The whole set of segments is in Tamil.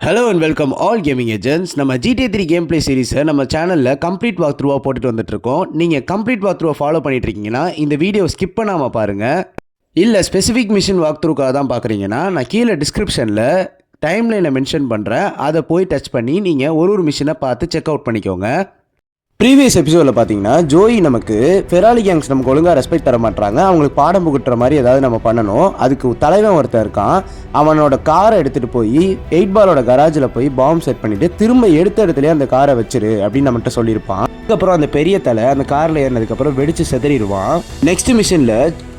Hello and welcome all gaming agents. நம்ம GTA 3 கேம் பிளே சீரிஸை நம்ம சேனலில் கம்ப்ளீட் வாக் த்ரூவாக போட்டுட்டு வந்துட்டுருக்கோம். நீங்கள் கம்ப்ளீட் வாக் த்ரூவாக ஃபாலோ பண்ணிட்டு இருக்கீங்கன்னா இந்த வீடியோ ஸ்கிப் பண்ணாமல் பாருங்கள். இல்லை ஸ்பெசிஃபிக் மிஷின் வாக் த்ரூக்காக தான் பார்க்குறீங்கன்னா நான் கீழே டிஸ்கிரிப்ஷனில் டைம்லைனை மென்ஷன் பண்ணுறேன். அதை போய் டச் பண்ணி நீங்கள் ஒரு மிஷினை பார்த்து செக் அவுட் பண்ணிக்கோங்க. ப்ரீவியஸ் எபிசோடில் பார்த்தீங்கன்னா ஜோயி நமக்கு ஃபெராரி கேங்ஸ் நமக்கு ஒழுங்காக ரெஸ்பெக்ட் தர மாட்டாங்க, அவங்களுக்கு பாடம் புகுட்டுற மாதிரி ஏதாவது நம்ம பண்ணணும். அதுக்கு தலைவன் ஒருத்தர் இருக்கான், அவனோட காரை எடுத்துகிட்டு போய் 8 பாலோட கராஜில் போய் பாம்பு செட் பண்ணிவிட்டு திரும்ப எடுத்த இடத்துலேயே அந்த காரை வச்சிரு அப்படின்னு நம்மகிட்ட சொல்லியிருப்பான். அதுக்கப்புறம் அந்த பெரிய தலை அந்த காரில் ஏறினதுக்கப்புறம் வெடிச்சு செதறிடுவான். நெக்ஸ்ட் மிஷனில்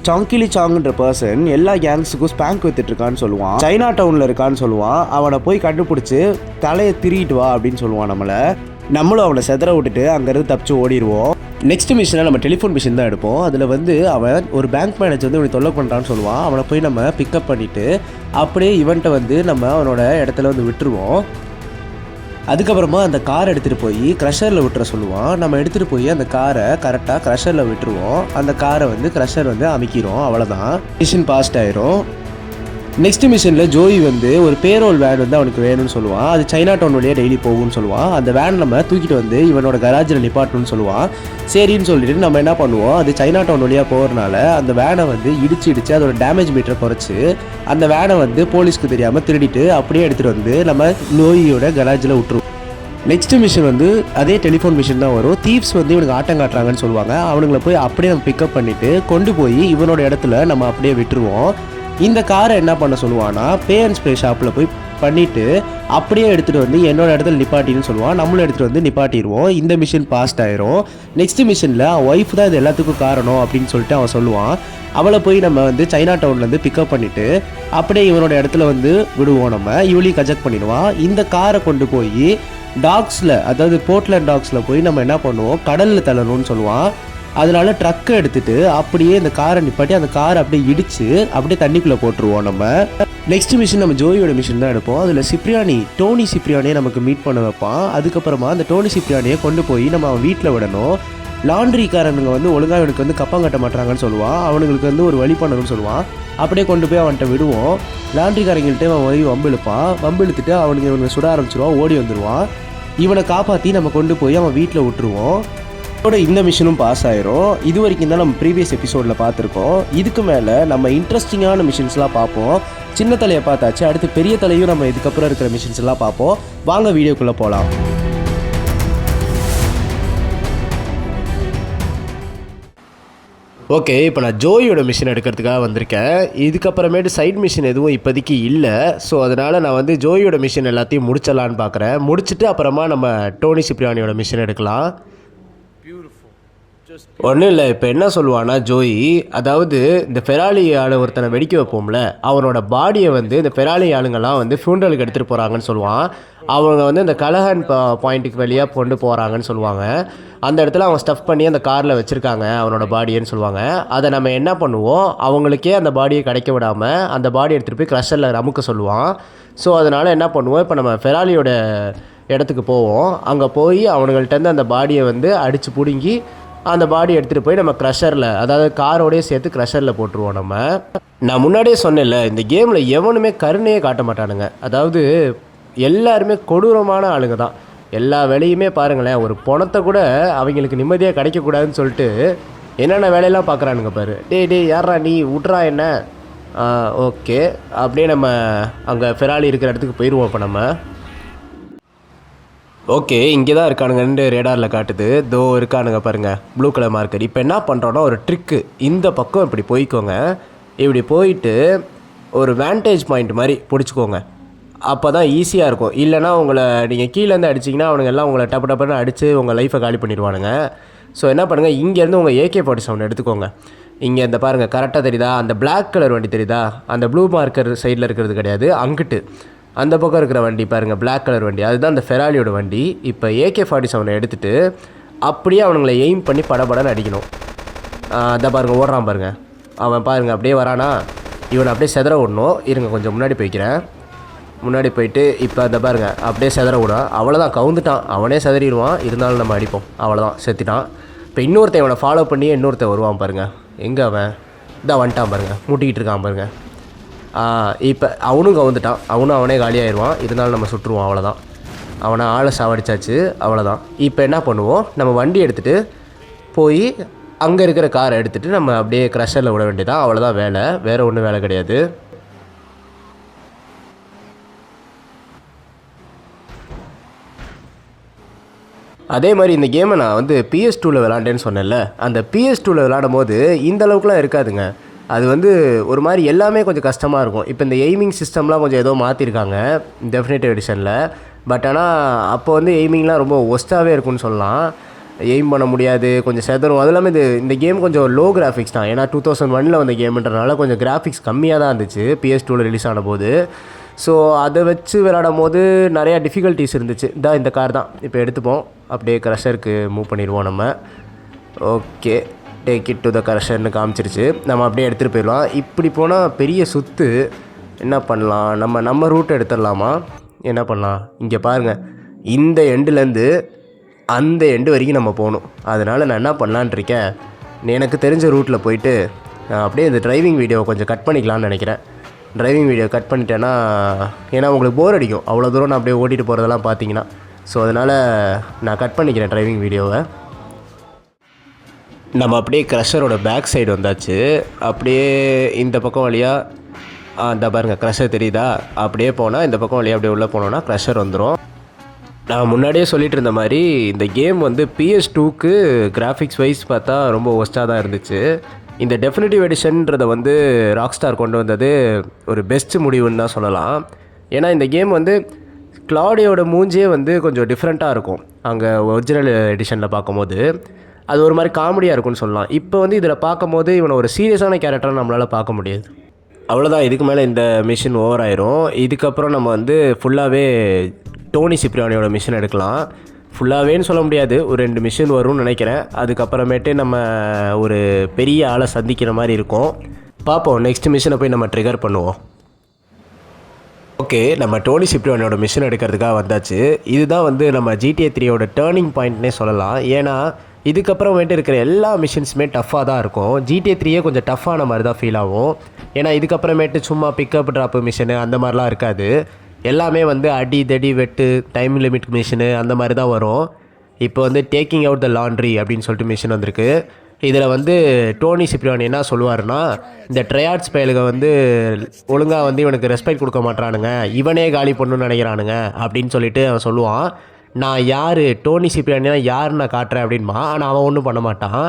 சாங்கிலி சாங்குன்ற பர்சன் எல்லா கேங்ஸுக்கும் ஸ்பேங்க் வித்துட்டு இருக்கான்னு சொல்லுவான். சைனா டவுனில் இருக்கான்னு சொல்லுவான். அவனை போய் கண்டுபிடிச்சி தலையை திருகிட்டு வா அப்படின்னு சொல்லுவான். நம்மளும் அவனை செதற விட்டுட்டு அங்கேருந்து தப்பிச்சு ஓடிடுவோம். நெக்ஸ்ட் மிஷனை நம்ம டெலிஃபோன் மிஷின் தான் எடுப்போம். அதில் அவன் ஒரு பேங்க் மேனேஜர் இவனை தொல்லை பண்ணுறான்னு சொல்லுவான். அவனை போய் நம்ம பிக்கப் பண்ணிவிட்டு அப்படியே இவன்ட்டை நம்ம அவனோட இடத்துல விட்டுருவோம். அதுக்கப்புறமா அந்த காரை எடுத்துகிட்டு போய் க்ரஷரில் விட்டுற சொல்லுவான். நம்ம எடுத்துகிட்டு போய் அந்த காரை கரெக்டாக க்ரஷரில் விட்டுருவோம். அந்த காரை க்ரஷர் அமுக்கிறோம். அவ்வளோதான், மிஷின் பாஸ்ட் ஆயிரும். நெக்ஸ்ட் மிஷனில் ஜோயி ஒரு பேரோல் வேன் அவனுக்கு வேணும்னு சொல்லுவான். அது சைனா டவுன் வழியாக டெய்லி போகும்னு சொல்லுவான். அந்த வேன் நம்ம தூக்கிட்டு இவனோட கராஜில் நிப்பாட்டணும்னு சொல்லுவான். சரின்னு சொல்லிட்டு நம்ம என்ன பண்ணுவோம், அது சைனா டவுன் வழியாக போகிறனால அந்த வேனை இடிச்சு அதோட டேமேஜ் மீட்டரை குறைச்சி அந்த வேனை போலீஸ்க்கு தெரியாமல் திருடிட்டு அப்படியே எடுத்துகிட்டு நம்ம ஜோயியோட கராஜில் விட்டுருவோம். நெக்ஸ்ட் மிஷன் அதே டெலிஃபோன் மிஷின் தான் வரும். தீவ்ஸ் இவனுக்கு ஆட்டம் காட்டுறாங்கன்னு சொல்லுவாங்க. அவனுங்களை போய் அப்படியே நம்ம பிக்கப் பண்ணிவிட்டு கொண்டு போய் இவனோட இடத்துல நம்ம அப்படியே விட்டுருவோம். இந்த காரை என்ன பண்ண சொல்லுவான்னா பே அண்ட் ஸ்ப்ரே ஷாப்பில் போய் பண்ணிவிட்டு அப்படியே எடுத்துகிட்டு என்னோட இடத்துல நிப்பாட்டின்னு சொல்லுவான். நம்மளும் எடுத்துகிட்டு நிப்பாட்டிடுவோம். இந்த மிஷின் பாஸ்ட் ஆயிரும். நெக்ஸ்ட் மிஷினில் ஒய்ஃப் தான் இது எல்லாத்துக்கும் காரணம் அப்படின்னு சொல்லிட்டு அவன் சொல்லுவான். அவளை போய் நம்ம சைனா டவுன்லேருந்து பிக்கப் பண்ணிவிட்டு அப்படியே இவனோட இடத்துல விடுவோம். நம்ம இவளையும் கஜெக்ட் பண்ணிடுவான். இந்த காரை கொண்டு போய் டாக்ஸில், அதாவது போர்ட்லேண்ட் டாக்ஸில் போய் நம்ம என்ன பண்ணுவோம், கடலில் தள்ளணும்னு சொல்லுவான். அதனால ட்ரக்கை எடுத்துகிட்டு அப்படியே இந்த காரை நிப்பாட்டி அந்த காரை அப்படியே இடித்து அப்படியே தண்ணிக்குள்ளே போட்டுருவோம். நம்ம நெக்ஸ்ட் மிஷின் நம்ம ஜோயோட மிஷின் தான் எடுப்போம். அதில் டோனி சிப்ரியானியை நமக்கு மீட் பண்ண வைப்பான். அதுக்கப்புறமா அந்த டோனி சிப்ரியானியை கொண்டு போய் நம்ம அவன் வீட்டில் விடணும். லாண்ட்ரிக்காரனுங்க ஒழுங்காக அவனுக்கு கப்பம் கட்ட மாட்டாங்கன்னு சொல்லுவான். அவனுங்களுக்கு ஒரு வழி பண்ணணும்னு சொல்லுவான். அப்படியே கொண்டு போய் அவன்கிட்ட விடுவோம். லாண்ட்ரிக்காரங்கள்ட்ட அவன் போய் வம்பு இழுத்துட்டு இவனுக்கு சுட ஆரம்பிச்சிருவான். ஓடி வந்துடுவான். இவனை காப்பாற்றி நம்ம கொண்டு போய் அவன் வீட்டில் விட்டுருவோம். இந்த மிஷினும் பாஸ் ஆயிரும். இது வரைக்கும் தான் நம்ம ப்ரீவியஸ் எபிசோடில் பார்த்துருக்கோம். இதுக்கு மேலே நம்ம இன்ட்ரெஸ்டிங்கான மிஷின்ஸ்லாம் பார்ப்போம். சின்ன தலையை பார்த்தாச்சு, அடுத்து பெரிய தலையும் நம்ம இதுக்கப்புறம் இருக்கிற மிஷின்ஸ் எல்லாம் பார்ப்போம். வாங்க வீடியோக்குள்ளே போகலாம். ஓகே, இப்போ நான் ஜோயோட மிஷின் எடுக்கிறதுக்காக வந்திருக்கேன். இதுக்கப்புறமேட்டு சைட் மிஷின் எதுவும் இப்போதைக்கு இல்லை. ஸோ அதனால் நான் ஜோயோட மிஷின் எல்லாத்தையும் முடிச்சிடலான்னு பார்க்குறேன். முடிச்சுட்டு அப்புறமா நம்ம டோனி சிப்ரியானியோட மிஷின் எடுக்கலாம். ஒன்றும் இல்லை, இப்போ என்ன சொல்லுவான்னா ஜோயி, அதாவது இந்த ஃபெராரி ஆளு ஒருத்தனை வெடிக்க வைப்போம்ல, அவனோட பாடியை இந்த ஃபெராரி ஆளுங்கள்லாம் ஃபியூனரலுக்கு எடுத்துகிட்டு போகிறாங்கன்னு சொல்லுவான். அவங்க இந்த கலஹன் பாயிண்ட்டுக்கு வெளியாக கொண்டு போகிறாங்கன்னு சொல்லுவாங்க. அந்த இடத்துல அவன் ஸ்டஃப் பண்ணி அந்த காரில் வச்சுருக்காங்க அவனோட பாடியன்னு சொல்லுவாங்க. அதை நம்ம என்ன பண்ணுவோம், அவங்களுக்கே அந்த பாடியை கிடைக்க விடாமல் அந்த பாடியை எடுத்துகிட்டு போய் க்ரஷரில் அமுக்க சொல்லுவான். ஸோ அதனால் என்ன பண்ணுவோம், இப்போ நம்ம ஃபெராரியோட இடத்துக்கு போவோம். அங்கே போய் அவனுங்கள்ட்டேருந்து அந்த பாடியை அடித்து பிடுங்கி அந்த பாடி எடுத்துகிட்டு போய் நம்ம க்ரஷரில், அதாவது காரோடையே சேர்த்து க்ரஷரில் போட்டுருவோம். நான் முன்னாடியே சொன்னேன்ல, இந்த கேமில் எவனுமே கருணையே காட்ட மாட்டானுங்க. அதாவது எல்லாருமே கொடூரமான ஆளுங்க தான். எல்லா வேலையுமே பாருங்களேன், ஒரு பணத்தை கூட அவங்களுக்கு நிம்மதியாக கிடைக்கக்கூடாதுன்னு சொல்லிட்டு என்னென்ன வேலையெல்லாம் பார்க்குறானுங்க பாரு. டேய் யாரா நீ, விட்றா என்ன. ஓகே, அப்படியே நம்ம அங்கே ஃபெராரி இருக்கிற இடத்துக்கு போயிடுவோம். இப்போ நம்ம ஓகே, இங்கே தான் இருக்கானுங்கன்னு ரேடாரில் காட்டுது. தோ இருக்கானுங்க பாருங்கள், ப்ளூ கலர் மார்க்கர். இப்போ என்ன பண்ணுறோன்னா ஒரு ட்ரிக்கு, இந்த பக்கம் இப்படி போய்க்கோங்க. இப்படி போயிட்டு ஒரு வேண்டேஜ் பாயிண்ட் மாதிரி பிடிச்சிக்கோங்க. அப்போ தான் ஈஸியாக இருக்கும். இல்லைனா உங்களை நீங்கள் கீழேருந்து அடிச்சிங்கன்னா அவனுங்க எல்லாம் உங்களை டப்புன்னு அடித்து உங்கள் லைஃப்பை காலி பண்ணிடுவானுங்க. ஸோ என்ன பண்ணுங்கள், இங்கேருந்து உங்கள் AK-47 எடுத்துக்கோங்க. இங்கே இந்த பாருங்கள், கரெக்டாக தெரியுதா, அந்த பிளாக் கலர் வண்டி தெரியுதா, அந்த ப்ளூ மார்க்கர் சைடில் இருக்கிறது கிடையாது, அங்கிட்டு அந்த பக்கம் இருக்கிற வண்டி பாருங்கள், பிளாக் கலர் வண்டி, அதுதான் அந்த ஃபெராரியோட வண்டி. இப்போ AK-47 எடுத்துகிட்டு அப்படியே அவனுங்களை எய்ம் பண்ணி படபடன்னு அடிக்கணும். அதை பாருங்கள், ஓடுறான் பாருங்கள் அவன், பாருங்கள் அப்படியே வரானா, இவனை அப்படியே செதற விடணும். இருங்க கொஞ்சம் முன்னாடி போய்க்கிறேன். முன்னாடி போயிட்டு இப்போ அதை பாருங்கள் அப்படியே செதற விடும். அவ்வளோதான், கவுந்துட்டான், அவனே செதறிடுவான். இருந்தாலும் நம்ம அடிப்போம், அவ்வளோதான், செத்துட்டான். இப்போ இன்னொருத்தன் இவனை ஃபாலோ பண்ணி இன்னொருத்தன் வருவான் பாருங்கள். எங்கே அவன், இதான் வந்துட்டான் பாருங்கள், முட்டிக்கிட்டு இருக்கான் பாருங்கள். இப்போ அவனும் கவுந்துட்டான், அவனே காலியாகிடுவான். இருந்தாலும் நம்ம சுட்டுருவோம், அவ்வளோதான். அவனை ஆளை சாவடிச்சாச்சு, அவ்வளோதான். இப்போ என்ன பண்ணுவோம், நம்ம வண்டி எடுத்துகிட்டு போய் அங்கே இருக்கிற காரை எடுத்துகிட்டு நம்ம அப்படியே க்ரஷரில் விட வேண்டியதான், அவ்வளோதான் வேலை. வேறு ஒன்றும் வேலை கிடையாது. அதே மாதிரி இந்த கேமை நான் வந்து PS2வில் விளாண்டேன்னு சொன்னேன்ல, அந்த PS2வில் விளாடும் போது இந்த அளவுக்குலாம் இருக்காதுங்க. அது வந்து ஒரு மாதிரி எல்லாமே கொஞ்சம் கஷ்டமாக இருக்கும். இப்போ இந்த எய்மிங் சிஸ்டம்லாம் கொஞ்சம் ஏதோ மாற்றிருக்காங்க டெஃபினேட்டிவ் எடிஷனில். பட் ஆனால் அப்போ வந்து எய்மிங்லாம் ரொம்ப ஒஸ்ட்டாகவே இருக்கும்னு சொல்லலாம். எய்ம் பண்ண முடியாது, கொஞ்சம் செதறும். அது இல்லாமல் இந்த கேம் கொஞ்சம் லோ கிராஃபிக்ஸ் தான். ஏன்னா 2001 வந்த கேமுன்றனால கொஞ்சம் கிராஃபிக்ஸ் கம்மியாக தான் இருந்துச்சு PS2வில் ரிலீஸ் ஆன போது. ஸோ அதை வச்சு விளாடும் போது நிறையா டிஃபிகல்ட்டிஸ் இருந்துச்சு. இந்த கார் தான் இப்போ எடுத்துப்போம், அப்படியே க்ரஷருக்கு மூவ் பண்ணிடுவோம் நம்ம. Okay, take it to the க்ரஷர்னு காமிச்சிருச்சு. நம்ம அப்படியே எடுத்துகிட்டு போயிடலாம். இப்படி போனால் பெரிய சுற்று. என்ன பண்ணலாம், நம்ம ரூட் எடுத்துடலாமா? என்ன பண்ணலாம், இங்கே பாருங்கள், இந்த எண்டுலேருந்து அந்த எண்டு வரைக்கும் நம்ம போகணும். அதனால் நான் என்ன பண்ணலான் இருக்கேன், எனக்கு தெரிஞ்ச ரூட்டில் போயிட்டு அப்படியே இந்த டிரைவிங் வீடியோவை கொஞ்சம் கட் பண்ணிக்கலான்னு நினைக்கிறேன். டிரைவிங் வீடியோ கட் பண்ணிட்டேன்னா, ஏன்னா உங்களுக்கு போர் அடிக்கும் அவ்வளோ தூரம் நான் அப்படியே ஓட்டிகிட்டு போகிறதெல்லாம் பார்த்தீங்கன்னா. ஸோ அதனால் நான் கட் பண்ணிக்கிறேன் டிரைவிங் வீடியோவை. நம்ம அப்படியே க்ரஷரோட பேக் சைடு வந்தாச்சு. அப்படியே இந்த பக்கம் வழியாக இந்த பாருங்கள் க்ரஷர் தெரியுதா, அப்படியே போனால் இந்த பக்கம் வழியாக அப்படியே உள்ளே போனோன்னா க்ரஷர் வந்துடும். நான் முன்னாடியே சொல்லிட்டு இருந்த மாதிரி இந்த கேம் வந்து PS2க்கு கிராஃபிக்ஸ் வைஸ் பார்த்தா ரொம்ப ஒஸ்ட்டாக தான் இருந்துச்சு. இந்த டெஃபினிட்டிவ் எடிஷன்றதை வந்து ராக்ஸ்டார் கொண்டு வந்தது ஒரு பெஸ்ட் முடிவுன்னு தான் சொல்லலாம். ஏன்னா இந்த கேம் வந்து கிளாடியோட மூஞ்சியே வந்து கொஞ்சம் டிஃப்ரெண்ட்டாக இருக்கும். அங்கே ஒரிஜினல் எடிஷனில் பார்க்கும்போது அது ஒரு மாதிரி காமெடியாக இருக்கும்னு சொல்லலாம். இப்போ வந்து இதில் பார்க்கும்போது இவனை ஒரு சீரியஸான கேரக்டரை நம்மளால் பார்க்க முடியாது. அவ்வளோதான், இதுக்கு மேலே இந்த மிஷின் ஓவர் ஆயிரும். இதுக்கப்புறம் நம்ம வந்து ஃபுல்லாகவே டோனி சிப்ரியானியோட மிஷின் எடுக்கலாம். ஃபுல்லாகவேன்னு சொல்ல முடியாது, ஒரு 2 மிஷின் வரும்னு நினைக்கிறேன். அதுக்கப்புறமேட்டு நம்ம ஒரு பெரிய ஆளை சந்திக்கிற மாதிரி இருக்கும். பார்ப்போம், நெக்ஸ்ட் மிஷினை போய் நம்ம ட்ரிகர் பண்ணுவோம். ஓகே, நம்ம டோனி சிப்ரியானியோட மிஷின் எடுக்கிறதுக்காக வந்தாச்சு. இதுதான் வந்து நம்ம GTA 3யோட டேர்னிங் பாயிண்ட்னே சொல்லலாம். ஏன்னா இதுக்கப்புறமேட்டு இருக்கிற எல்லா மிஷின்ஸுமே டஃப்பாக தான் இருக்கும். GTA 3யே கொஞ்சம் டஃப்பான மாதிரி தான் ஃபீல் ஆகும். ஏன்னா இதுக்கப்புறமேட்டு சும்மா பிக்கப் ட்ராப்பு மிஷினு அந்த மாதிரிலாம் இருக்காது. எல்லாமே வந்து அடி தடி வெட்டு டைம் லிமிட் மிஷினு அந்த மாதிரி தான் வரும். இப்போ வந்து டேக்கிங் அவுட் த லாண்ட்ரி அப்படின்னு சொல்லிட்டு மிஷின் வந்திருக்கு. இதில் வந்து டோனி சிப்ரியானி என்ன சொல்லுவாருன்னா, இந்த ட்ரையாட்ஸ் பயலுங்க வந்து ஒழுங்காக வந்து இவனுக்கு ரெஸ்பெக்ட் கொடுக்க மாட்டானுங்க, இவனே காலி பண்ணணும்னு நினைக்கிறானுங்க அப்படின்னு சொல்லிட்டு அவன் சொல்லுவான். நான் யார், டோனி சிப்ரியானினா யாருன்னு நான் காட்டுறேன் அப்படின்மா. ஆனால் அவன் ஒன்றும் பண்ண மாட்டான்.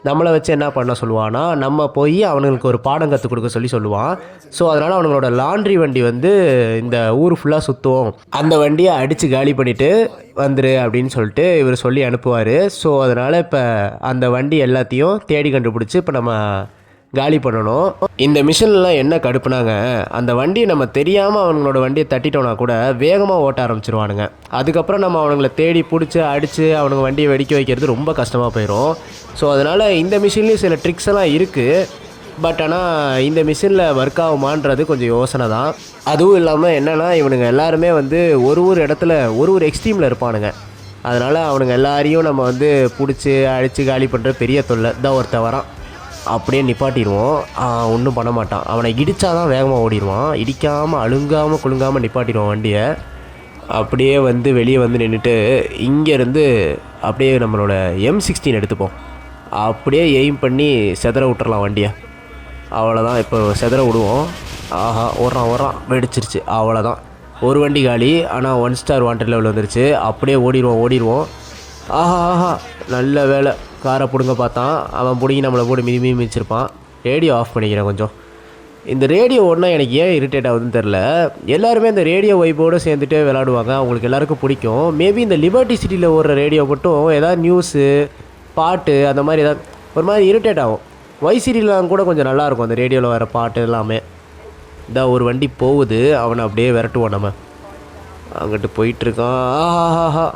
நம்மளை வச்சு என்ன பண்ண சொல்லுவான்னா, நம்ம போய் அவனுங்களுக்கு ஒரு பாடம் கற்றுக் கொடுக்க சொல்லுவான். ஸோ அதனால் அவங்களோட லாண்ட்ரி வண்டி வந்து இந்த ஊர் ஃபுல்லாக சுற்றுவோம், அந்த வண்டியை அடித்து காலி பண்ணிவிட்டு வந்துரு அப்படின்னு சொல்லிட்டு இவர் சொல்லி அனுப்புவார். ஸோ அதனால் இப்போ அந்த வண்டி எல்லாத்தையும் தேடி கண்டுபிடிச்சி இப்போ நம்ம காலி பண்ணணும். இந்த மிஷின்லாம் என்ன கடுப்புனாங்க, அந்த வண்டியை நம்ம தெரியாமல் அவங்களோட வண்டியை தட்டிட்டோன்னா கூட வேகமாக ஓட்ட ஆரம்பிச்சிருவானுங்க. அதுக்கப்புறம் நம்ம அவனுங்களை தேடி பிடிச்சி அடித்து அவனுங்க வண்டியை வெடிக்க வைக்கிறது ரொம்ப கஷ்டமாக போயிடும். ஸோ அதனால் இந்த மிஷின்லேயும் சில ட்ரிக்ஸ் எல்லாம் இருக்குது. பட் ஆனால் இந்த மிஷினில் ஒர்க் ஆகுமான்றது கொஞ்சம் யோசனை தான். அதுவும் இல்லாமல் என்னென்னா, இவனுங்க எல்லாருமே வந்து ஒரு இடத்துல ஒரு எக்ஸ்ட்ரீமில் இருப்பானுங்க. அதனால் அவனுங்க எல்லாரையும் நம்ம வந்து பிடிச்சி அடித்து காலி பண்ணுற பெரிய தொல்லை தான். ஒருத்தன் வரான், அப்படியே நிப்பாட்டிடுவோம், ஒன்றும் பண்ண மாட்டான். அவனை இடித்தா தான் வேகமாக ஓடிடுவான். இடிக்காமல் அழுங்காமல் குலுங்காமல் நிப்பாட்டிடுவான் வண்டியை. அப்படியே வந்து வெளியே வந்து நின்றுட்டு இங்கேருந்து அப்படியே நம்மளோட M16 எடுத்துப்போம். அப்படியே எய்ம் பண்ணி செதற விட்டுறலாம் வண்டியை. அவ்வளோதான், இப்போ செதற விடுவோம். ஆஹா, ஓடுறான் வெடிச்சிருச்சு. அவ்வளோதான், ஒரு வண்டி காலி. ஆனால் 1 ஸ்டார் வாண்டட் லெவல் வந்துருச்சு. அப்படியே ஓடிடுவோம். ஆஹா, நல்ல வேலை, காரை பிடுங்க பார்த்தான். அவன் பிடிங்கி நம்மளை போட்டு மிதிச்சிருப்பான். ரேடியோ ஆஃப் பண்ணிக்கிறேன் கொஞ்சம். இந்த ரேடியோ ஒன்றா எனக்கு ஏன் இரிட்டேட் ஆகுதுன்னு தெரில. எல்லாருமே இந்த ரேடியோ வைப்போடு சேர்ந்துட்டு விளாடுவாங்க, அவங்களுக்கு எல்லாருக்கும் பிடிக்கும். மேபி இந்த லிபர்ட்டி சிட்டியில் ஓடுற ரேடியோ மட்டும் ஏதாவது நியூஸு பாட்டு அந்த மாதிரி ஏதாவது ஒரு மாதிரி இரிட்டேட் ஆகும். வைசிரிலாம் கூட கொஞ்சம் நல்லாயிருக்கும் அந்த ரேடியோவில் வர பாட்டு எல்லாமே. இதான் ஒரு வண்டி போகுது, அவனை அப்படியே விரட்டுவோம். நம்ம அங்கிட்டு போயிட்டுருக்கான். ஆஹாஹா,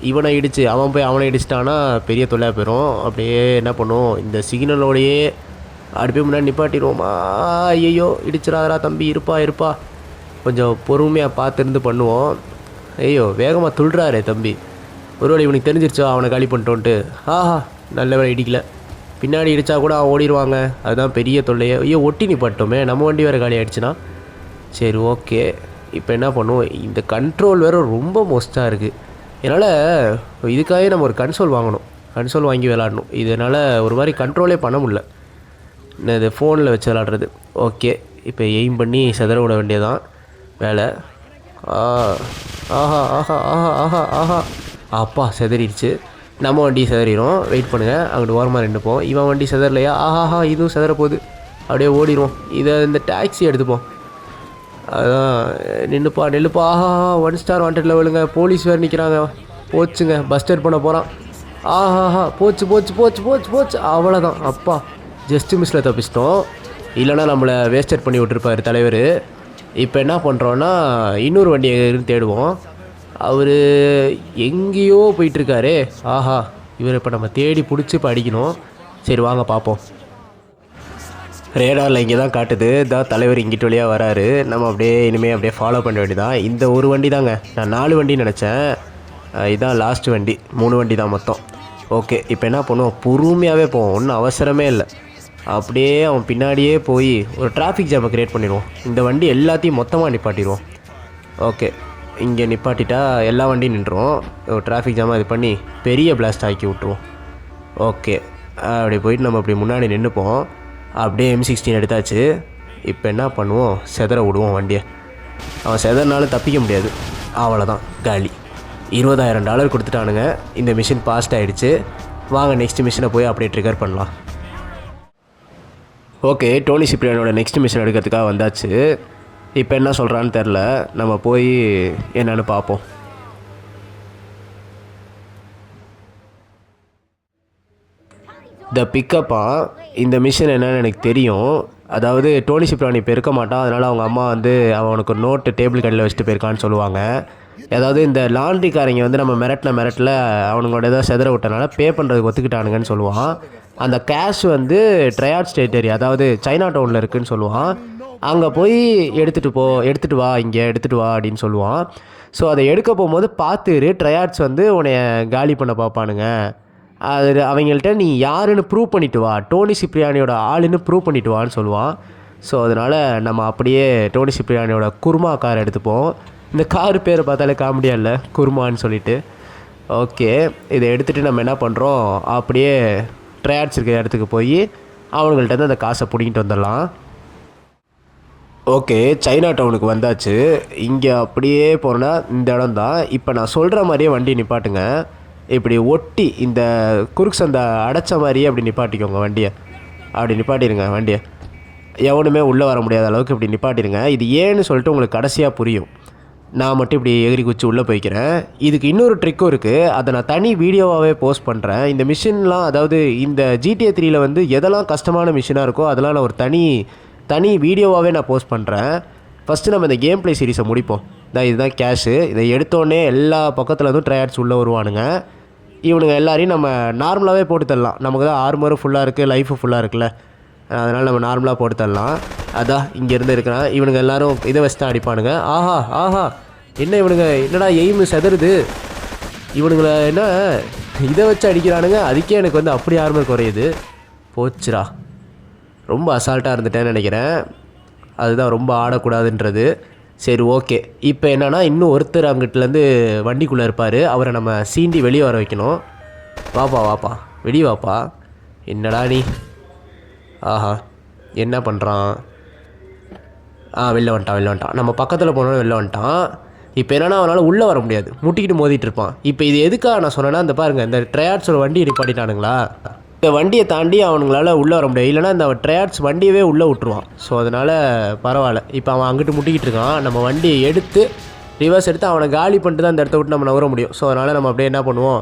இவனை இடிச்சு அவன் போய் அவனை இடிச்சிட்டான்னா பெரிய தொல்லையாக போயிடும். அப்படியே என்ன பண்ணுவோம், இந்த சிக்னலோடையே அடுப்பே முன்னாடி நிப்பாட்டிடுவோமா. ஐயோ, இடிச்சிடாதரா தம்பி, இருப்பா கொஞ்சம் பொறுமையாக பார்த்துருந்து பண்ணுவோம். ஐயோ, வேகமாக துள்ளுறாரே தம்பி. ஒருவேளை இவனுக்கு தெரிஞ்சிருச்சோ அவனை காலி பண்ணிட்டோன்ட்டு. ஆஹா, நல்ல வேலை இடிக்கல. பின்னாடி இடித்தா கூட அவன் ஓடிடுவாங்க, அதுதான் பெரிய தொல்லையே. ஐயோ, ஒட்டி நிப்பாட்டோமே, நம்ம வண்டி வேறு காலி ஆகிடுச்சுன்னா சரி ஓகே. இப்போ என்ன பண்ணுவோம், இந்த கண்ட்ரோல் வேறு ரொம்ப மோஸ்ட்டாக இருக்குது. என்னால் இதுக்காகவே நம்ம ஒரு கன்சோல் வாங்கணும், கன்சோல் வாங்கி விளாடணும். இதனால் ஒரு மாதிரி கண்ட்ரோலே பண்ண முடியல. இது ஃபோனில் வச்சு விளாட்றது. ஓகே, இப்போ எய்ம் பண்ணி செதற விட வேண்டியதான் வேலை. ஆஹா ஆஹா ஆஹா ஆஹா ஆஹா அப்பா செதறிடுச்சு. நம்ம வண்டி செதறிடும். வெயிட் பண்ணுங்கள், அங்கிட்டு ஓரமாக நின்றுப்போம். இவன் வண்டி செதறலையா? ஆஹாஹா இதுவும் செதற போகுது. அப்படியே ஓடிடுவோம். இதை இந்த டாக்ஸி எடுத்துப்போம். அதான் நில்லுப்பா. ஆஹா 1 ஸ்டார் வாண்டட் லெவலுங்க. போலீஸ் வேறு நிற்கிறாங்க. போச்சுங்க, பஸ்டர் பண்ண போகிறான். ஆஹாஹா போச்சு. அவ்வளோதான். அப்பா ஜஸ்ட்டு மிஸ்ஸில் தப்பிச்சிட்டோம். இல்லைனா நம்மளை வேஸ்டட் பண்ணி விட்டுருப்பார் தலைவர். இப்போ என்ன பண்ணுறோன்னா, இன்னொரு வண்டி எங்கேருந்து தேடுவோம். அவர் எங்கேயோ போயிட்டுருக்காரே. ஆஹா, இவர் இப்போ நம்ம தேடி பிடிச்சி இப்போ அடிக்கணும். சரி வாங்க பார்ப்போம். ரேடாரில் இங்கே தான் காட்டுது. தான் தலைவர் இங்கிட்டு வழியாக வராரு. நம்ம அப்படியே இனிமேல் அப்படியே ஃபாலோ பண்ண வேண்டியதான். இந்த ஒரு வண்டி தாங்க, நான் 4 வண்டின்னு நினச்சேன். இதுதான் லாஸ்ட் வண்டி. 3 வண்டி தான் மொத்தம். ஓகே, இப்போ என்ன பண்ணுவோம், பொறுமையாகவே போவோம், ஒன்றும் அவசரமே இல்லை. அப்படியே அவன் பின்னாடியே போய் ஒரு டிராஃபிக் ஜாமை க்ரியேட் பண்ணிடுவோம். இந்த வண்டி எல்லாத்தையும் மொத்தமாக நிப்பாட்டிடுவோம். ஓகே, இங்கே நிப்பாட்டிட்டா எல்லா வண்டியும் நின்றுடும். ஒரு டிராஃபிக் ஜாமை இது பண்ணி பெரிய பிளாஸ்ட் ஆக்கி விட்ருவோம். ஓகே, அப்படி போயிட்டு நம்ம அப்படி முன்னாடி நின்றுப்போம். அப்படியே M16 எடுத்தாச்சு. இப்போ என்ன பண்ணுவோம், செதற விடுவோம் வண்டியை. அவன் செதறனாலும் தப்பிக்க முடியாது. அவ்வளோதான், காலி. $20,000 கொடுத்துட்டானுங்க. இந்த மிஷின் பாஸ்ட் ஆகிடுச்சு. வாங்க நெக்ஸ்ட் மிஷினை போய் அப்படியே ட்ரிகர் பண்ணலாம். ஓகே, டோனி சிப்ரியானோட நெக்ஸ்ட் மிஷன் எடுக்கிறதுக்காக வந்தாச்சு. இப்போ என்ன சொல்கிறான்னு தெரில, நம்ம போய் என்னென்னு பார்ப்போம். த பிக்கப்பா இந்த மிஷன் என்னன்னு எனக்கு தெரியும். அதாவது டோனி சிப்ரானி இப்போ இருக்க மாட்டான், அதனால் அவங்க அம்மா வந்து அவனுக்கு ஒரு நோட்டு டேபிள் கடையில் வச்சுட்டு போயிருக்கான்னு சொல்லுவாங்க. அதாவது இந்த லாண்ட்ரிக்காரங்க வந்து நம்ம மிரட்டில் அவனுங்களோட ஏதாவது செதற விட்டனால பே பண்ணுறதுக்கு ஒத்துக்கிட்டானுங்கன்னு சொல்லுவான். அந்த கேஷ் வந்து ட்ரையாட் ஸ்டேட்டரி, அதாவது சைனா டவுனில் இருக்குதுன்னு சொல்லுவான். அங்கே போய் எடுத்துகிட்டு வா அப்படின்னு சொல்லுவான். ஸோ அதை எடுக்க போகும்போது பார்த்துரு, ட்ரையாட்ஸ் வந்து உன்னைய காலி பண்ண பார்ப்பானுங்க. அது அவங்கள்ட்ட நீ யாருன்னு ப்ரூவ் பண்ணிட்டு வா, டோனி சிப்ரியானியோட ஆளுன்னு ப்ரூவ் பண்ணிட்டு வான்னு சொல்லுவான். ஸோ அதனால் நம்ம அப்படியே டோனி சிப்ரியானியோட குருமா கார் எடுத்துப்போம். இந்த கார் பேரை பார்த்தாலே காமெடியாக இல்லை, குருமான்னு சொல்லிட்டு. ஓகே, இதை எடுத்துகிட்டு நம்ம என்ன பண்ணுறோம், அப்படியே ட்ரையாட்ஸ் இருக்கிற இடத்துக்கு போய் அவங்கள்ட்ட அந்த காசை பிடிங்கிட்டு வந்துடலாம். ஓகே, சைனா டவுனுக்கு வந்தாச்சு. இங்கே அப்படியே போனோன்னா இந்த இடம் தான். இப்போ நான் சொல்கிற மாதிரியே வண்டி நிப்பாட்டுங்க. இப்படி ஒட்டி இந்த குறுக்கு சந்தை அடைச்ச மாதிரியே அப்படி நிப்பாட்டிக்கோங்க வண்டியை. அப்படி நிப்பாட்டிடுங்க வண்டியை. எவனுமே உள்ளே வர முடியாத அளவுக்கு இப்படி நிப்பாட்டிடுங்க. இது ஏன்னு சொல்லிட்டு உங்களுக்கு கடைசியாக புரியும். நான் மட்டும் இப்படி எகிரி குச்சி உள்ளே போய்க்கிறேன். இதுக்கு இன்னொரு ட்ரிக்கும் இருக்குது, அதை நான் தனி வீடியோவாகவே போஸ்ட் பண்ணுறேன். இந்த மிஷின்லாம், அதாவது இந்த GTA 3 வந்து எதெல்லாம் கஷ்டமான மிஷினாக இருக்கோ அதெல்லாம் நான் ஒரு தனி வீடியோவாகவே நான் போஸ்ட் பண்ணுறேன். ஃபஸ்ட்டு நம்ம இந்த கேம் ப்ளே சீரிஸை முடிப்போம். இதுதான் கேஷு. இதை எடுத்தோடனே எல்லா பக்கத்துலேருந்தும் ட்ரையாட்ஸ் உள்ளே வருவானுங்க. இவனுங்க எல்லாரையும் நம்ம நார்மலாகவே போட்டு தரலாம். நமக்கு தான் ஆர்மரும் ஃபுல்லாக இருக்குது, லைஃபு ஃபுல்லாக இருக்குல்ல, அதனால் நம்ம நார்மலாக போட்டு தரலாம். அதான் இங்கேருந்து இருக்கிறான். இவனுங்க எல்லோரும் இதை வச்சு தான் அடிப்பானுங்க. ஆஹா என்ன இவனுங்க, என்னடா எய்மு செதறுது, இவனுங்களை என்ன இதை வச்சு அடிக்கிறானுங்க. அதுக்கே எனக்கு வந்து அப்படி ஆர்மர் குறையுது. போச்சுரா, ரொம்ப அசால்ட்டாக இருந்துட்டேன்னு நினைக்கிறேன். அதுதான் ரொம்ப ஆடக்கூடாதுன்றது. சரி ஓகே, இப்போ என்னென்னா இன்னும் ஒருத்தர் அங்கிட்டலேருந்து வண்டிக்குள்ளே இருப்பார். அவரை நம்ம சீண்டி வெளியே வர வைக்கணும். வாப்பா வெளியே வாப்பா. என்னடா நீ, ஆஹா என்ன பண்ணுறான். வெளில வந்துட்டான். நம்ம பக்கத்தில் போனோன்னு வெளில வந்துட்டான். இப்போ என்னென்னா அவனால் உள்ளே வர முடியாது, முட்டிக்கிட்டு மோதிட்டு இருப்பான். இப்போ இது எதுக்காக நான் சொன்னேன்னா, இந்த பாருங்கள், இந்த ட்ரையாட்ஸோட வண்டி நிப்பாட்டிட்டானுங்களா, இந்த வண்டியை தாண்டி அவனுங்களால உள்ளே வர முடியாது. இல்லைனா இந்த ட்ரையாட்ஸ் வண்டியவே உள்ளே விட்டுருவான். ஸோ அதனால் பரவாயில்ல. இப்போ அவன் அங்கிட்டு முட்டிக்கிட்டு இருக்கான். நம்ம வண்டியை எடுத்து ரிவர்ஸ் எடுத்து அவனை காலி பண்ணிட்டு தான் இந்த இடத்த விட்டு நம்ம நகர முடியும். ஸோ அதனால் நம்ம அப்படியே என்ன பண்ணுவோம்,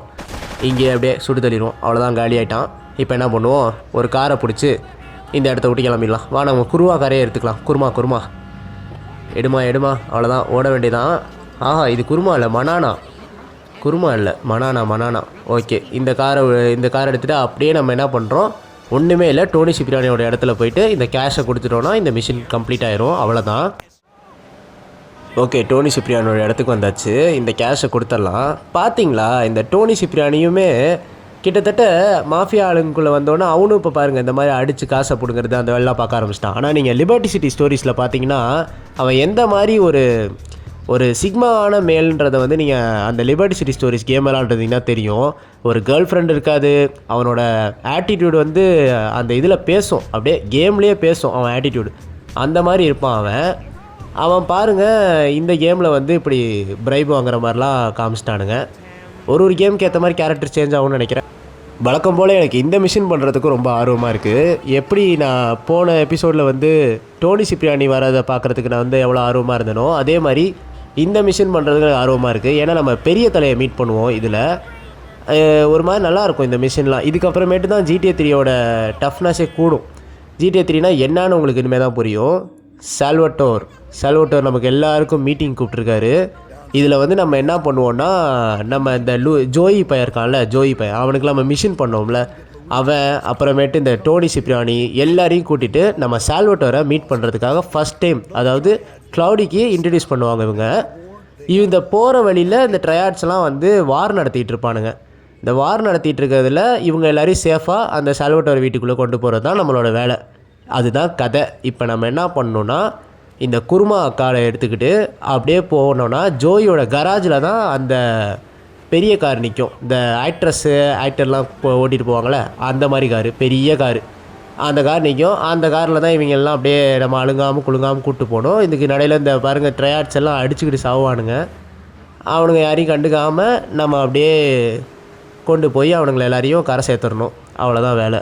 இங்கே அப்படியே சுடு தள்ளிடுவோம். அவ்வளோதான், காலி ஆகிட்டான். இப்போ என்ன பண்ணுவோம், ஒரு காரை பிடிச்சி இந்த இடத்த விட்டு கிளம்பிடலாம். வா, நம்ம குருவா காரையே எடுத்துக்கலாம். குருமா எடுமா. அவ்வளோதான், ஓட வேண்டியதான். ஆஹா, இது குருமா இல்லை, மனானா. ஓகே, இந்த காரை எடுத்துகிட்டு அப்படியே நம்ம என்ன பண்ணுறோம், ஒன்றுமே இல்லை, டோனி சிப்ரியானியோட இடத்துல போயிட்டு இந்த கேஷை கொடுத்துட்டோன்னா இந்த மிஷின் கம்ப்ளீட் ஆயிரும். அவ்வளோதான். ஓகே, டோனி சிப்ரியானியோட இடத்துக்கு வந்தாச்சு. இந்த கேஷை கொடுத்துடலாம். பார்த்தீங்களா, இந்த டோனி சிப்ரியானியுமே கிட்டத்தட்ட மாஃபியா ஆளுங்குள்ளே வந்தோன்னே அவனும் இப்போ பாருங்கள் இந்த மாதிரி அடித்து காசை பிடுங்கிறது அந்த வேலைலாம் பார்க்க ஆரம்பிச்சிட்டான். ஆனால் நீங்கள் லிபர்ட்டி சிட்டி ஸ்டோரிஸில் பார்த்தீங்கன்னா அவன் எந்த மாதிரி ஒரு சிக்மாவான மேல்ன்றதை வந்து நீங்கள் அந்த லிபர்ட்டி சிட்டி ஸ்டோரிஸ் கேம் விளாண்டுறதுங்கன்னா தெரியும். ஒரு கேர்ள் ஃப்ரெண்ட் இருக்காது, அவனோட ஆட்டிடியூடு வந்து அந்த இதில் பேசும், அப்படியே கேம்லேயே பேசும் அவன் ஆட்டிடியூடு, அந்த மாதிரி இருப்பான் அவன் பாருங்கள் இந்த கேமில் வந்து இப்படி பிரைப் வாங்குற மாதிரிலாம் காமிச்சிட்டானுங்க. ஒரு கேமுக்கு ஏற்ற மாதிரி கேரக்டர் சேஞ்ச் ஆகும்னு நினைக்கிறேன். வழக்கம் போல் எனக்கு இந்த மிஷின் பண்ணுறதுக்கும் ரொம்ப ஆர்வமாக இருக்குது. எப்படி நான் போன எபிசோடில் வந்து டோனி சிப்ரியானி வரதை பார்க்குறதுக்கு நான் வந்து எவ்வளோ ஆர்வமாக இருந்தேனோ அதே மாதிரி இந்த மிஷின் பண்ணுறதுக்கு ஆர்வமாக இருக்குது. ஏன்னா நம்ம பெரிய தலையை மீட் பண்ணுவோம் இதில். ஒரு மாதிரி நல்லாயிருக்கும் இந்த மிஷின்லாம். இதுக்கப்புறமேட்டு தான் GTA 3யோட டஃப்னஸே கூடும். GTA 3னா என்னன்னு உங்களுக்கு இனிமேல் தான் புரியும். சால்வட்டோர் நமக்கு எல்லாருக்கும் மீட்டிங் கூப்பிட்ருக்காரு. இதில் வந்து நம்ம என்ன பண்ணுவோன்னா, நம்ம இந்த ஜோயி பையன் இருக்கான்ல, ஜோயி பையன் அவனுக்கு நம்ம மிஷின் பண்ணோம்ல, அவன் அப்புறமேட்டு இந்த டோனி சிப்ரியானி எல்லாரையும் கூட்டிகிட்டு நம்ம சால்வட்டோரை மீட் பண்ணுறதுக்காக ஃபஸ்ட் டைம், அதாவது க்ளவுடிக்கு இன்ட்ரடியூஸ் பண்ணுவாங்க இந்த போகிற வழியில் இந்த ட்ரையாட்ஸ்லாம் வந்து வார் நடத்திட்டு இருப்பானுங்க. இந்த வார் நடத்திட்டு இருக்கிறதுல இவங்க எல்லாரையும் சேஃபாக அந்த சால்வட்டோர் வீட்டுக்குள்ளே கொண்டு போகிறது தான் நம்மளோட வேலை. அதுதான் கதை. இப்போ நம்ம என்ன பண்ணணுன்னா, இந்த குருமா காரை எடுத்துக்கிட்டு அப்படியே போனோன்னா ஜோயோட கராஜில் தான் அந்த பெரிய கார் நிற்கும். இந்த ஆக்டர்லாம் ஓட்டிகிட்டு போவாங்களே அந்த மாதிரி காரு, பெரிய காரு, அந்த கார் நிற்கும். அந்த காரில் தான் இவங்க எல்லாம் அப்படியே நம்ம அழுங்காமல் குழுங்காமல் கூப்பிட்டு போகணும். இதுக்கு நடையில் இந்த பாருங்கள் ட்ரையாட்ஸ் எல்லாம் அடிச்சுக்கிட்டு சாவானுங்க. அவனுங்க யாரையும் கண்டுக்காமல் நம்ம அப்படியே கொண்டு போய் அவனுங்களை எல்லாரையும் கரை சேர்த்துடணும். அவ்வளோதான் வேலை.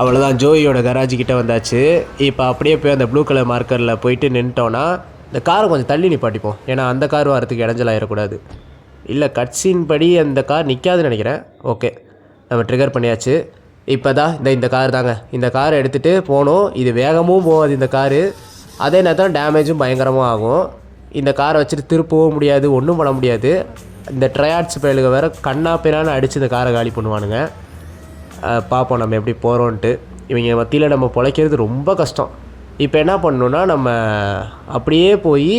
அவ்வளோதான், ஜோயோட கராஜிக்கிட்ட வந்தாச்சு. இப்போ அப்படியே போய் அந்த ப்ளூ கலர் மார்க்கரில் போயிட்டு நின்ட்டோன்னா இந்த காரை கொஞ்சம் தள்ளி நிப்பாட்டிப்போம். ஏன்னா அந்த கார் வரத்துக்கு இடைஞ்சலாயிடக்கூடாது. இல்லை கட்சின் படி அந்த கார் நிற்காதுன்னு நினைக்கிறேன். ஓகே, நம்ம ட்ரிகர் பண்ணியாச்சு. இப்போ தான் இந்த கார் தாங்க. இந்த காரை எடுத்துகிட்டு போகணும். இது வேகமும் போகாது இந்த காரு, அதே நேரத்தில் டேமேஜும் பயங்கரமாக ஆகும். இந்த காரை வச்சுட்டு திருப்பவும் முடியாது, ஒன்றும் பண்ண முடியாது. இந்த ட்ரையாட்ஸ் பயலுக வேறு கண்ணா பின்னான்னு அடித்து இந்த காரை காலி பண்ணுவானுங்க. பார்ப்போம் நம்ம எப்படி போகிறோன்ட்டு. இவங்க மத்தியில் நம்ம பிழைக்கிறது ரொம்ப கஷ்டம். இப்போ என்ன பண்ணணுன்னா, நம்ம அப்படியே போய்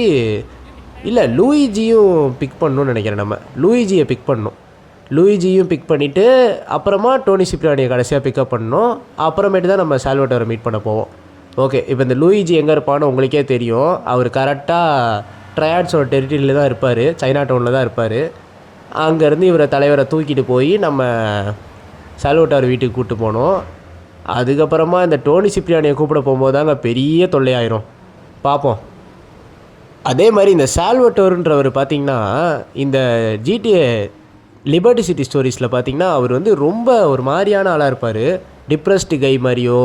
இல்லை லூயிஜியும் பிக் பண்ணணும்னு நினைக்கிறேன். நம்ம லூயிஜியை பிக் பண்ணணும். லூயிஜியும் பிக் பண்ணிவிட்டு அப்புறமா டோனி சிப்ரியானியை கடைசியாக பிக்கப் பண்ணணும். அப்புறமேட்டு தான் நம்ம சால்வட்டோரை மீட் பண்ண போவோம். ஓகே, இப்போ இந்த லூயிஜி எங்கே இருப்பான்னு உங்களுக்கே தெரியும். அவர் கரெக்டாக ட்ரையாட்ஸோட டெரிட்டரியில் தான் இருப்பார், சைனா டவுனில் தான் இருப்பார். அங்கேருந்து இவரை தலைவரை தூக்கிட்டு போய் நம்ம சால்வட்டோர் வீட்டுக்கு கூப்பிட்டு போனோம். அதுக்கப்புறமா இந்த டோனி சிப்ரியானியை கூப்பிட போகும்போது தாங்க பெரிய தொல்லையாயிரும். பார்ப்போம். அதே மாதிரி இந்த சால்வட்டோருன்றவர் பார்த்திங்கன்னா இந்த GTA லிபர்ட்டி சிட்டி ஸ்டோரிஸில் பார்த்திங்கன்னா அவர் வந்து ரொம்ப ஒரு மாதிரியான ஆளாக இருப்பார். டிப்ரெஸ்டு கை மாதிரியோ,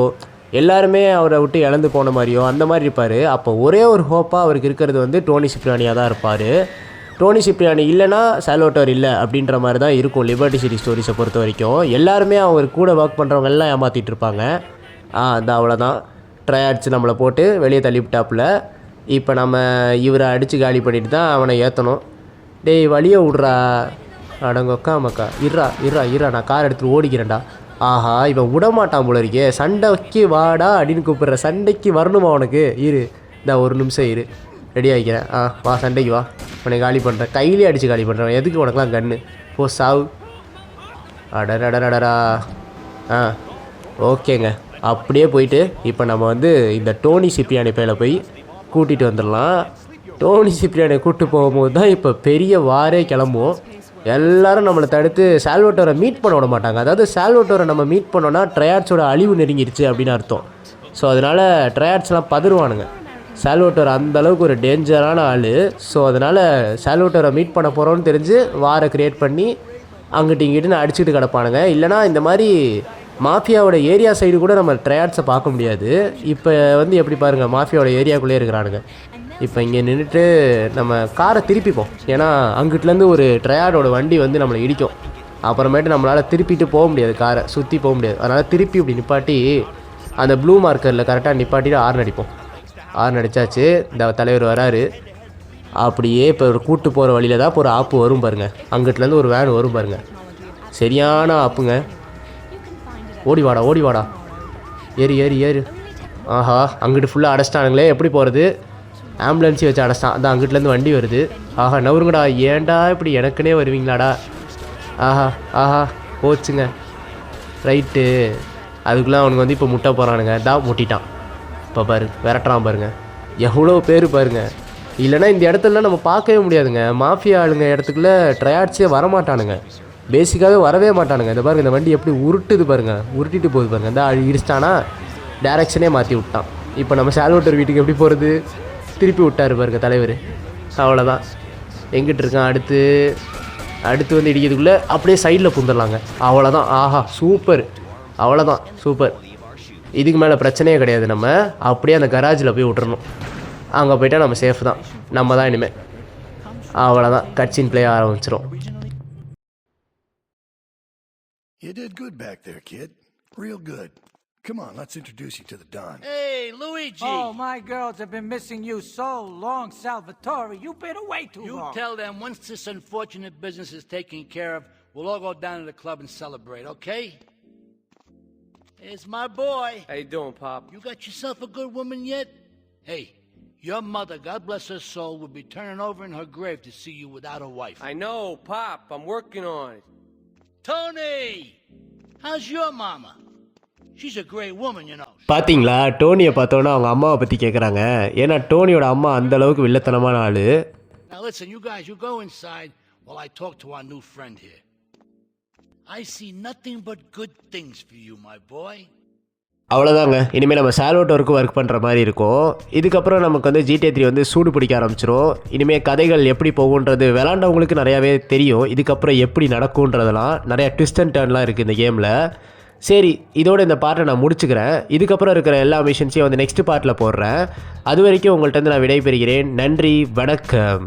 எல்லாருமே அவரை விட்டு இழந்து போன மாதிரியோ அந்த மாதிரி இருப்பார். அப்போ ஒரே ஒரு ஹோப்பாக அவருக்கு இருக்கிறது வந்து டோனி சிப்ரியானியாக தான் இருப்பார். டோனி சிப்ரியானி இல்லைனா சால்வட்டோர் இல்லை அப்படின்ற மாதிரி தான் இருக்கும் லிபர்ட்டி சிட்டி ஸ்டோரிஸை பொறுத்த வரைக்கும். எல்லாருமே அவர் கூட ஒர்க் பண்ணுறவங்க எல்லாம் ஏமாற்றிட்டு இருப்பாங்க. அந்த அவ்வளோதான், ட்ரையாட்ஸ் நம்மளை போட்டு வெளியே தள்ளிவிட்டாப்புல. இப்போ நம்ம இவரை அடித்து காலி பண்ணிட்டு தான் அவனை ஏற்றணும். டேய் வழியை விட்றா, அடங்கொக்கா மக்கா, இருறா நான் கார் எடுத்துகிட்டு ஓடிக்கிறேன்டா. ஆஹா, இவன் விடமாட்டான் போல இருக்கே, சண்டைக்கு வாடா அப்படின்னு கூப்பிட்ற. சண்டைக்கு வரணுமா உனக்கு? இந்த ஒரு நிமிஷம் ரெடி ஆகிக்கிறேன். வா சண்டைக்கு வா, உன்னை காலி பண்ணுறேன். கையிலே அடித்து காலி பண்ணுறேன். எதுக்கு உனக்குலாம் கன்று? போ சாவு. அடடடடடா. ஓகேங்க, அப்படியே போயிட்டு இப்போ நம்ம வந்து இந்த டோனி சிப்ரியானி பேரில் போய் கூட்டிகிட்டு வந்துடலாம். டோனி சிப்ரியானியை கூப்பிட்டு போகும்போது தான் இப்போ பெரிய வாரே கிளம்புவோம். எல்லோரும் நம்மளை தடுத்து சால்வட்டோரை மீட் பண்ண விட மாட்டாங்க. அதாவது சால்வட்டோரை நம்ம மீட் பண்ணோன்னா ட்ரையாட்ஸோட அழிவு நெருங்கிடுச்சு அப்படின்னு அர்த்தம். ஸோ அதனால் ட்ரையாட்ஸ்லாம் பதறுவானுங்க. சால்வட்டோர் அந்தளவுக்கு ஒரு டேஞ்சரான ஆள். ஸோ அதனால் சால்வட்டோரை மீட் பண்ண போகிறோன்னு தெரிஞ்சு வாரை க்ரியேட் பண்ணி அங்கிட்டு இங்கிட்டுன்னு அடிச்சுட்டு கிடப்பானுங்க. இல்லைனா இந்த மாதிரி மாஃபியாவோட ஏரியா சைடு கூட நம்ம ட்ரையாட்ஸை பார்க்க முடியாது. இப்போ வந்து எப்படி பாருங்கள், மாஃபியாவோட ஏரியாக்குள்ளே இருக்கிறானுங்க. இப்போ இங்கே நின்றுட்டு நம்ம காரை திருப்பிப்போம். ஏன்னா அங்கிட்டுலேருந்து ஒரு ட்ரையாடோட வண்டி வந்து நம்மளை இடிக்கும். அப்புறமேட்டு நம்மளால் திருப்பிட்டு போக முடியாது, காரை சுற்றி போக முடியாது. அதனால் திருப்பி இப்படி நிப்பாட்டி அந்த ப்ளூ மார்க்கரில் கரெக்டாக நிப்பாட்டிட்டு ஆர்ன் அடிப்போம். ஆர்ன் அடித்தாச்சு. இந்த தலைவர் வராரு. அப்படியே இப்போ ஒரு கூட்டு போகிற வழியில் தான் இப்போ ஒரு ஆப்பு வரும் பாருங்கள். அங்கிட்டுலேருந்து ஒரு வேன் வரும் பாருங்கள். சரியான ஆப்புங்க. ஓடி வாடா ஏறு. ஆஹா, அங்கிட்டு ஃபுல்லாக அடைச்சிட்டானுங்களே, எப்படி போகிறது? ஆம்புலன்ஸையும் வச்சு அடைச்சிட்டான். அதான் அங்கிட்டுலேருந்து வண்டி வருது. ஆஹா நவருங்கடா, ஏன்டா இப்படி எனக்குன்னே வருவீங்களாடா? ஆஹா போச்சுங்க. ரைட்டு, அதுக்குள்ளே அவனுக்கு வந்து இப்போ முட்டை போகிறானுங்க. முட்டிட்டான். இப்போ பாரு விரட்டுறான் பாருங்க, எவ்வளோ பேர் பாருங்க. இல்லைனா இந்த இடத்துலலாம் நம்ம பார்க்கவே முடியாதுங்க. மாஃபியா ஆளுங்க இடத்துக்குள்ளே ட்ரையாட்ஸே வரமாட்டானுங்க, பேசிக்காகவே வரவே மாட்டானுங்க. இந்த பாருங்க, இந்த வண்டி எப்படி உருட்டுது பாருங்க, உருட்டிட்டு போகுது பாருங்க. இந்த இடிச்சிட்டானா டேரெக்ஷனே மாற்றி விட்டான். இப்போ நம்ம சால்வட்டர் வீட்டுக்கு எப்படி போகிறது, திருப்பி விட்டார் பாருங்க தலைவர். அவ்வளோதான், எங்கிட்டு இருக்கான். அடுத்து வந்து இடிக்கிறதுக்குள்ளே அப்படியே சைடில் புந்துடலாங்க. அவ்வளோதான். ஆஹா சூப்பர், அவ்வளோதான் சூப்பர். இதுக்கு மேலே பிரச்சனையே கிடையாது. நம்ம அப்படியே அந்த கராஜில் போய் விட்டுறணும். அங்கே போய்ட்டால் நம்ம சேஃப் தான், நம்ம தான் இனிமேல். அவ்வளோதான், கட்சின் பிளே ஆரம்பிச்சிடும். You did good back there, kid. Real good. Come on, let's introduce you to the Don. Hey, Luigi! Oh, my girls have been missing you so long, Salvatore. You've been away too long. You tell them once this unfortunate business is taken care of, we'll all go down to the club and celebrate, okay? It's my boy. How you doing, Pop? You got yourself a good woman yet? Hey, your mother, God bless her soul, would be turning over in her grave to see you without a wife. I know, Pop. I'm working on it. Tony! How's your mama? She's a great woman, you know. பார்த்தீங்களா, டோனியை பார்த்தோன்னா அவங்க அம்மாவை பற்றி கேட்குறாங்க. ஏன்னா டோனியோட அம்மா அந்தளவுக்கு வில்லத்தனமான ஆள். Now listen, you guys, you go inside while I talk to our new friend here. I see nothing but good things for you, my boy. அவ்வளோதாங்க, இனிமேல் நம்ம சால்வட்டோருக்கு ஒர்க் பண்ணுற மாதிரி இருக்கும். இதுக்கப்புறம் நமக்கு வந்து GTA 3 வந்து சூடு பிடிக்க ஆரம்பிச்சிடும். இனிமேல் கதைகள் எப்படி போகுன்றது விளாண்டவங்களுக்கு நிறையாவே தெரியும். இதுக்கப்புறம் எப்படி நடக்கும்ன்றதெல்லாம் நிறையா ட்விஸ்ட் அண்ட் டர்ன்லாம் இருக்குது இந்த கேமில். சரி, இதோட இந்த பார்ட்டை நான் முடிச்சுக்கிறேன். இதுக்கப்புறம் இருக்கிற எல்லா மிஷன்ஸையும் வந்து நெக்ஸ்ட் பார்ட்டில் போடுறேன். அது வரைக்கும் உங்கள்கிட்ட நான் விடைபெறுகிறேன். நன்றி, வணக்கம்.